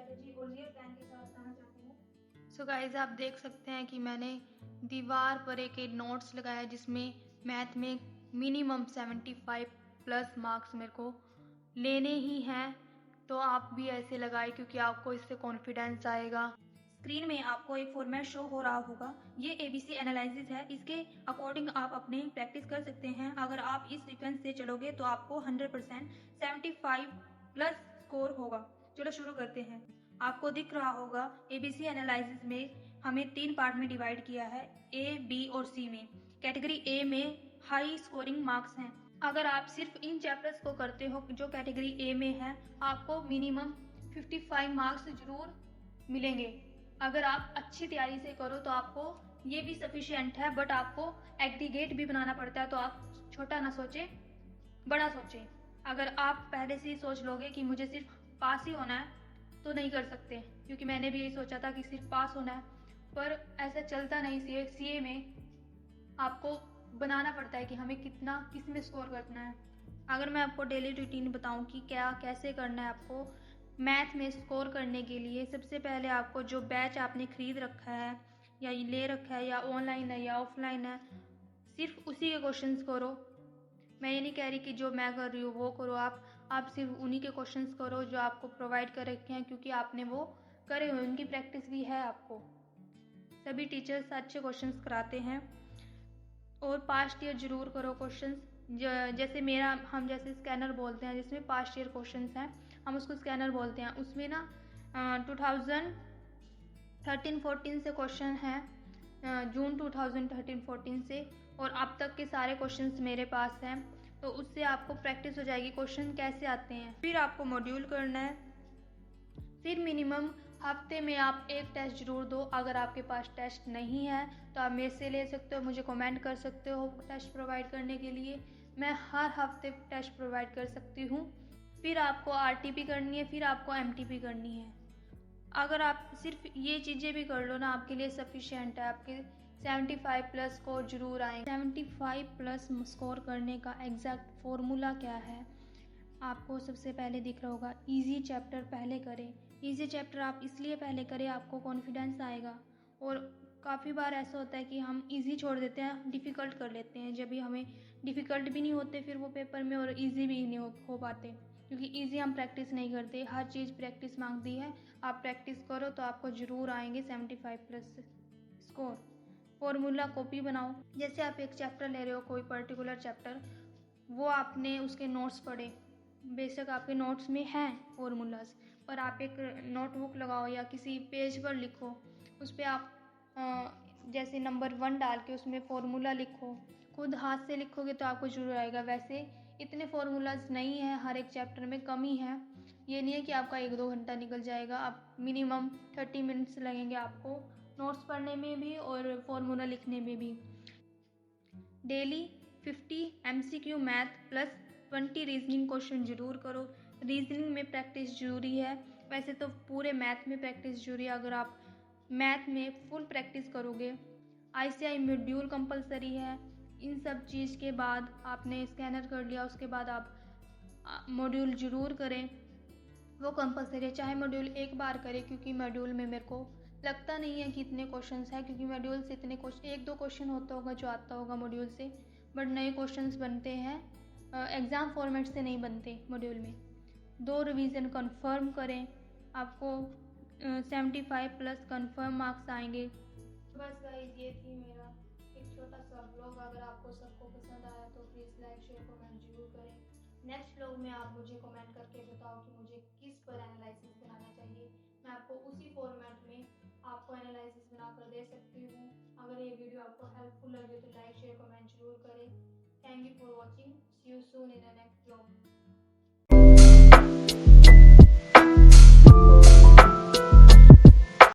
Strategy और real plan के साथ बताना चाहती हूँ। सो गाइज आप देख सकते हैं कि मैंने दीवार पर एक नोट्स लगाया जिसमें मैथ में मिनिमम 75 प्लस मार्क्स मेरे को लेने ही हैं। तो आप भी ऐसे लगाए क्योंकि आपको इससे कॉन्फिडेंस आएगा। स्क्रीन में आपको एक फॉर्मेट शो हो रहा होगा, ये एबीसी एनालिसिस है। इसके अकॉर्डिंग आप अपने प्रैक्टिस कर सकते हैं। अगर आप इस सीक्वेंस से चलोगे तो आपको 100% 75 प्लस स्कोर होगा। चलो शुरू करते हैं। आपको दिख रहा होगा एबीसी एनालिसिस में हमें 3 पार्ट में डिवाइड किया है, ए, बी और सी में। कैटेगरी ए में हाई स्कोरिंग मार्क्स हैं। अगर आप सिर्फ इन चैप्टर्स को करते हो जो कैटेगरी ए में है, आपको मिनिमम 55 मार्क्स जरूर मिलेंगे। अगर आप अच्छी तैयारी से करो तो आपको ये भी सफिशिएंट है, बट आपको एग्रीगेट भी बनाना पड़ता है। तो आप छोटा ना सोचें, बड़ा सोचें। अगर आप पहले से ही सोच लोगे कि मुझे सिर्फ पास ही होना है तो नहीं कर सकते, क्योंकि मैंने भी यही सोचा था कि सिर्फ पास होना है, पर ऐसा चलता नहीं। सीए में आपको बनाना पड़ता है कि हमें कितना किस में स्कोर करना है। अगर मैं आपको डेली रूटीन बताऊं कि क्या कैसे करना है आपको मैथ में स्कोर करने के लिए, सबसे पहले आपको जो बैच आपने खरीद रखा है या ले रखा है या ऑनलाइन है या ऑफलाइन है, सिर्फ उसी के क्वेश्चंस करो। मैं ये नहीं कह रही कि जो मैं कर रही हूँ वो करो, आप सिर्फ उन्हीं के क्वेश्चंस करो जो आपको प्रोवाइड कर रखे हैं, क्योंकि आपने वो करे हुए, उनकी प्रैक्टिस भी है आपको। सभी टीचर्स अच्छे क्वेश्चंस कराते हैं। और पास्ट ईयर जरूर करो क्वेश्चंस। जैसे हम जैसे स्कैनर बोलते हैं जिसमें पास्ट ईयर क्वेश्चंस हैं, हम उसको स्कैनर बोलते हैं। उसमें ना 2013-14 से क्वेश्चन हैं, जून 2013-14 से, और अब तक के सारे क्वेश्चंस मेरे पास हैं। तो उससे आपको प्रैक्टिस हो जाएगी क्वेश्चन कैसे आते हैं। फिर आपको मॉड्यूल करना है। फिर मिनिमम हफ्ते में आप एक टेस्ट जरूर दो। अगर आपके पास टेस्ट नहीं है तो आप मेरे से ले सकते हो, मुझे कमेंट कर सकते हो टेस्ट प्रोवाइड करने के लिए। मैं हर हफ्ते टेस्ट प्रोवाइड कर सकती हूँ। फिर आपको आरटीपी करनी है, फिर आपको एमटीपी करनी है। अगर आप सिर्फ ये चीज़ें भी कर लो ना, आपके लिए सफिशिएंट है। आपके 75 प्लस स्कोर जरूर आएंगे। 75 प्लस स्कोर करने का एग्जैक्ट फॉर्मूला क्या है आपको सबसे पहले दिख रहा होगा। इजी चैप्टर पहले करें। इजी चैप्टर आप इसलिए पहले करें, आपको कॉन्फिडेंस आएगा। और काफ़ी बार ऐसा होता है कि हम इजी छोड़ देते हैं, डिफ़िकल्ट कर लेते हैं। जब भी हमें डिफ़िकल्ट भी नहीं होते फिर वो पेपर में, और इजी भी नहीं हो पाते, क्योंकि इजी हम प्रैक्टिस नहीं करते। हर चीज़ प्रैक्टिस मांगती है। आप प्रैक्टिस करो तो आपको ज़रूर आएंगे 75 प्लस स्कोर। फॉर्मूला कॉपी बनाओ। जैसे आप एक चैप्टर ले रहे हो, कोई पर्टिकुलर चैप्टर, वो आपने उसके नोट्स पढ़े, बेशक आपके नोट्स में हैं फॉर्मूलाज, पर आप एक नोटबुक लगाओ या किसी पेज पर लिखो। उस पर आप जैसे नंबर 1 डाल के उसमें फॉर्मूला लिखो। खुद हाथ से लिखोगे तो आपको जरूर आएगा। वैसे इतने फॉर्मूलाज नहीं हैं, हर एक चैप्टर में कम ही है। ये नहीं है कि आपका 1-2 घंटा निकल जाएगा। आप मिनिमम 30 मिनट्स लगेंगे आपको नोट्स पढ़ने में भी और फॉर्मूला लिखने में भी। Daily 50 MCQ math plus 20 reasoning question जरूर करो। रीजनिंग में प्रैक्टिस जरूरी है। वैसे तो पूरे मैथ में प्रैक्टिस जरूरी है। अगर आप मैथ में फुल प्रैक्टिस करोगे, ICI मॉड्यूल कंपलसरी है। इन सब चीज़ के बाद आपने स्कैनर कर लिया, उसके बाद आप मॉड्यूल जरूर करें, वो कंपलसरी है। चाहे मॉड्यूल एक बार करें, क्योंकि मॉड्यूल में मेरे को लगता नहीं है कि इतने क्वेश्चंस हैं, क्योंकि मॉड्यूल से इतने क्वेश्चन 1-2 क्वेश्चन होता होगा जो आता होगा मॉड्यूल से, बट नए क्वेश्चंस बनते हैं, एग्ज़ाम फॉर्मेट से नहीं बनते मॉड्यूल में। 2 रिवीजन कंफर्म करें, आपको 75 प्लस कंफर्म मार्क्स आएंगे। बस गाइस, ये थी मेरा एक छोटा सा ब्लॉग। अगर आपको सबको पसंद आया तो प्लीज़ लाइक शेयर कमेंट जरूर करें। नेक्स्ट ब्लॉग में आप मुझे कमेंट करके बताओ कि मुझे किस पर एनालिसिस बनाना चाहिए। मैं आपको उसी फॉर्मेट में आपको एनालिसिस बनाकर दे सकती हूँ। अगर ये वीडियो आपको हेल्पफुल लगे तो लाइक शेयर कमेंट जरूर करें। Thank you for watching. See you soon in the next blog.